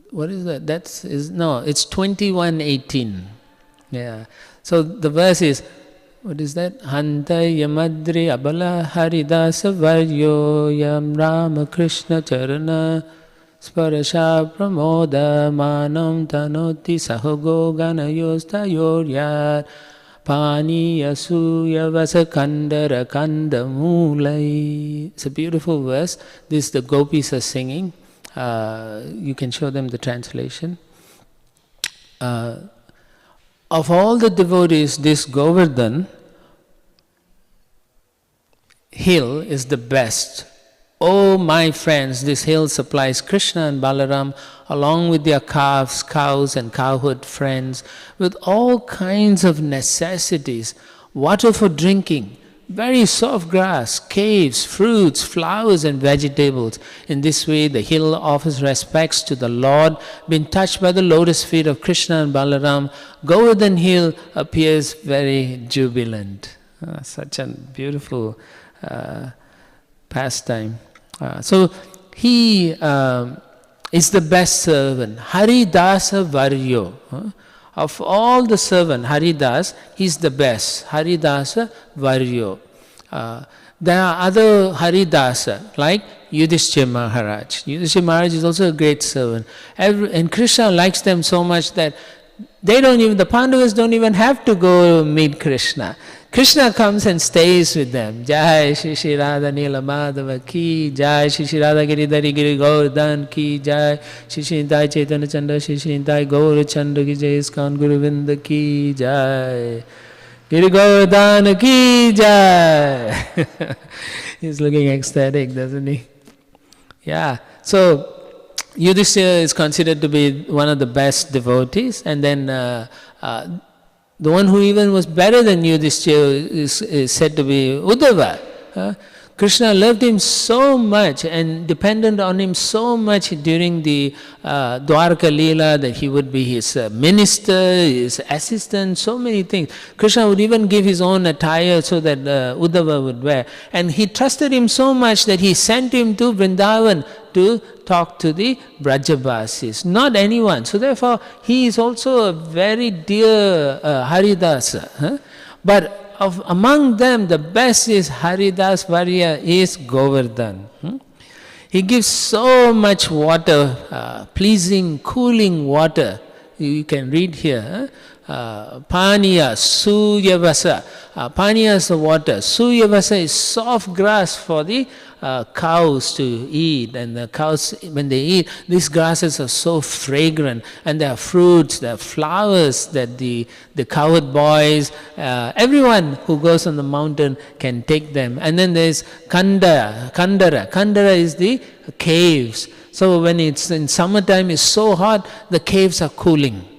what is that? It's 21:18. Yeah. So the verse is, what is that? Hanta yamadri abala haridasa varyo yam Rama Krishna charana sparasha pramoda manam tanoti sahogo ganayostayoryar Pani Yasuya Vasakandara Kandamulai. It's a beautiful verse. This the gopis are singing. You can show them the translation. Of all the devotees, this Govardhan hill is the best. Oh my friends, this hill supplies Krishna and Balaram along with their calves, cows and cowherd friends with all kinds of necessities, water for drinking, very soft grass, caves, fruits, flowers and vegetables. In this way, the hill offers respects to the Lord. Being touched by the lotus feet of Krishna and Balaram, Govardhan hill appears very jubilant. Such a beautiful pastime. So he is the best servant. Haridasa Varyo. Of all the servants, Haridas, he's the best. Haridasa Varyo. There are other Haridasa, like Yudhishthira Maharaj. Yudhishthira Maharaj is also a great servant. And Krishna likes them so much that the Pandavas don't even have to go meet Krishna. Krishna comes and stays with them. Jai Shri Shri Radha Nila Madhava ki, Jai Shri Shri Radha Giridhari Giri Govardhan ki, Jai Shri Shri Nidai Chaitanya Chanda Shri Shri Nidai Gaur Chanda ki Jai, Iskcon Guru Vinda ki Jai, Giri Govardhan ki Jai. He's looking ecstatic, doesn't he? Yeah. So Yudhishthira is considered to be one of the best devotees, and then the one who even was better than Yudhishthira is said to be Uddhava. Krishna loved him so much and depended on him so much during the Dwarka Leela that he would be his minister, his assistant, so many things. Krishna would even give his own attire so that Uddhava would wear. And he trusted him so much that he sent him to Vrindavan to talk to the Brajabasis, not anyone. So therefore, he is also a very dear Haridasa. But among them, the best is Haridas Varya is Govardhan. He gives so much water, pleasing, cooling water. You can read here. Paniya, Suyavasa. Paniya is the water. Suyavasa is soft grass for the cows to eat. And the cows, when they eat, these grasses are so fragrant. And there are fruits, there are flowers that the cowherd boys, everyone who goes on the mountain can take them. And then there's Kandara. Kandara is the caves. So when it's in summertime, it's so hot, the caves are cooling.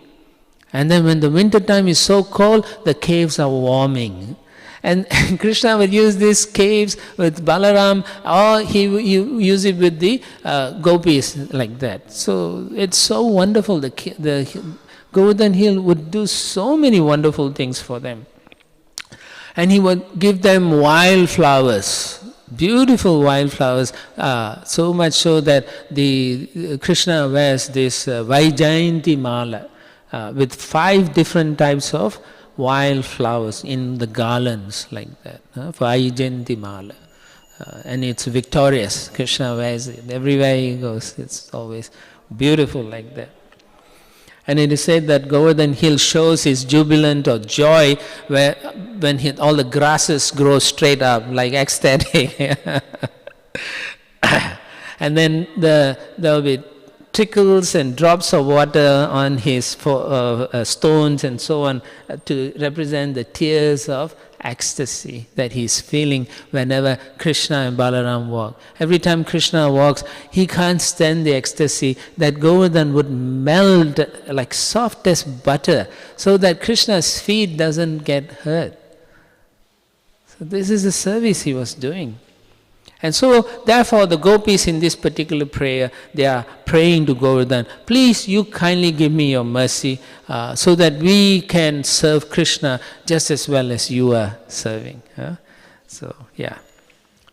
And then when the winter time is so cold, the caves are warming. And Krishna would use these caves with Balaram, or he would use it with the gopis like that. So it's so wonderful. The Govardhan hill would do so many wonderful things for them. And he would give them wildflowers, beautiful wildflowers, so much so that the Krishna wears this Vaijayanti Mala with 5 different types of wildflowers in the garlands like that. Vaijayanti Mala. And it's victorious. Krishna wears it. Everywhere he goes, it's always beautiful like that. And it is said that Govardhan hill shows his jubilant or joy when all the grasses grow straight up, like ecstatic. And then there will be trickles and drops of water on his stones and so on to represent the tears of ecstasy that he is feeling whenever Krishna and Balaram walk. Every time Krishna walks, he can't stand the ecstasy that Govardhan would melt like soft as butter so that Krishna's feet doesn't get hurt. So this is the service he was doing. And so, therefore, the gopis in this particular prayer, they are praying to Govardhan, please, you kindly give me your mercy so that we can serve Krishna just as well as you are serving. So, yeah.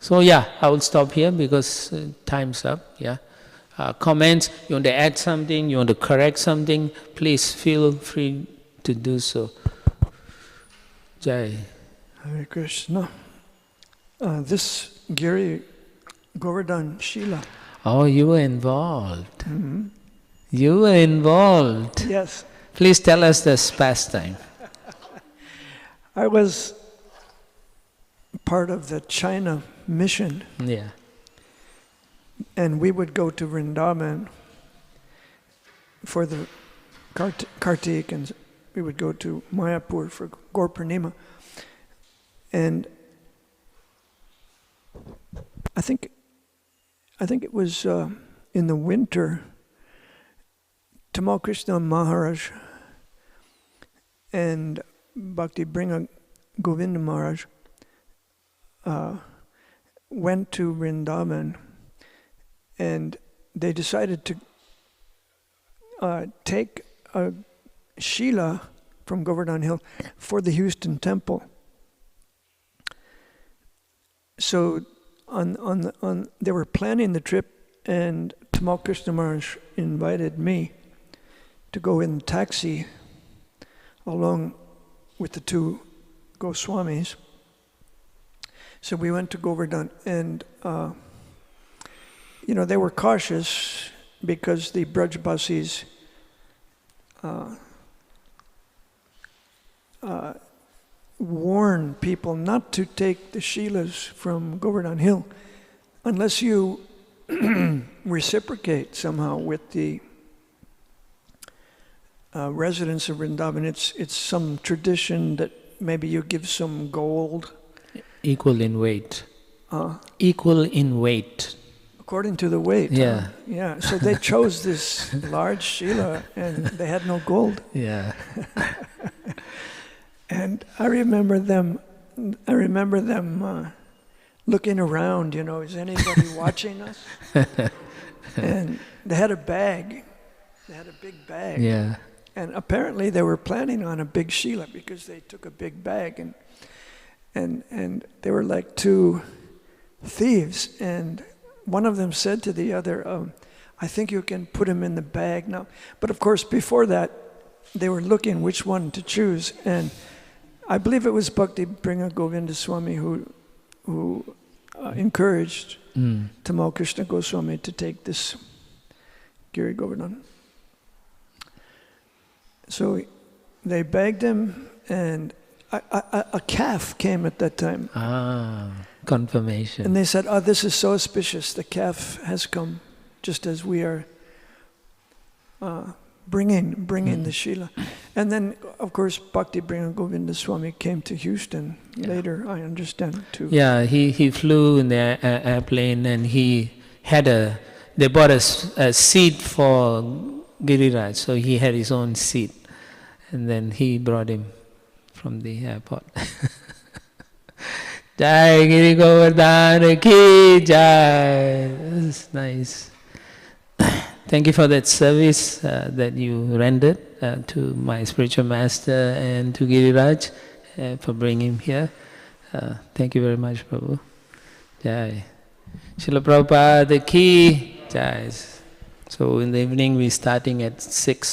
So, yeah, I will stop here because time's up. Yeah. Comments, you want to add something, you want to correct something, please feel free to do so. Jai. Hare Krishna. This Giri Govardhan Shila. Oh, you were involved. Mm-hmm. You were involved. Yes. Please tell us this pastime. I was part of the China mission. Yeah. And we would go to Vrindavan for the Kartik, and we would go to Mayapur for Gaur Purnima. And I think it was in the winter. Tamal Krishna Maharaj and Bhakti Bringa Govinda Maharaj, went to Vrindavan, and they decided to take a Shila from Govardhan Hill for the Houston temple. So they were planning the trip, and Tamal Krishna Maharaj invited me to go in taxi along with the two Goswamis. So we went to Govardhan, and they were cautious because the Brajbasis warn people not to take the Shilas from Govardhan Hill unless you reciprocate somehow with the residents of Vrindavan. It's some tradition that maybe you give some gold. Equal in weight. Equal in weight. According to the weight. Yeah. Yeah. So they chose this large Shila, and they had no gold. Yeah. And I remember them looking around, is anybody watching us? And they had a bag. They had a big bag. Yeah. And apparently they were planning on a big Shila because they took a big bag, and they were like two thieves. And one of them said to the other, I think you can put him in the bag now. But of course, before that, they were looking which one to choose. And I believe it was Bhakti Bringa Govinda Swami who encouraged Tamal Krishna Goswami to take this Giri Govardhan. So they begged him, and a calf came at that time. Confirmation. And they said, this is so auspicious. The calf has come just as we are bringing the Shila. And then, of course, Bhakti Bringa Govinda Swami came to Houston later, I understand, too. Yeah, he flew in the airplane, and they bought a seat for Giriraj, so he had his own seat. And then he brought him from the airport. Jai Giri Govardhan ki Jai. That's nice. Thank you for that service that you rendered to my spiritual master and to Giriraj for bringing him here. Thank you very much, Prabhu. Jai. Srila Prabhupada ki Jai. So in the evening we're starting at 6.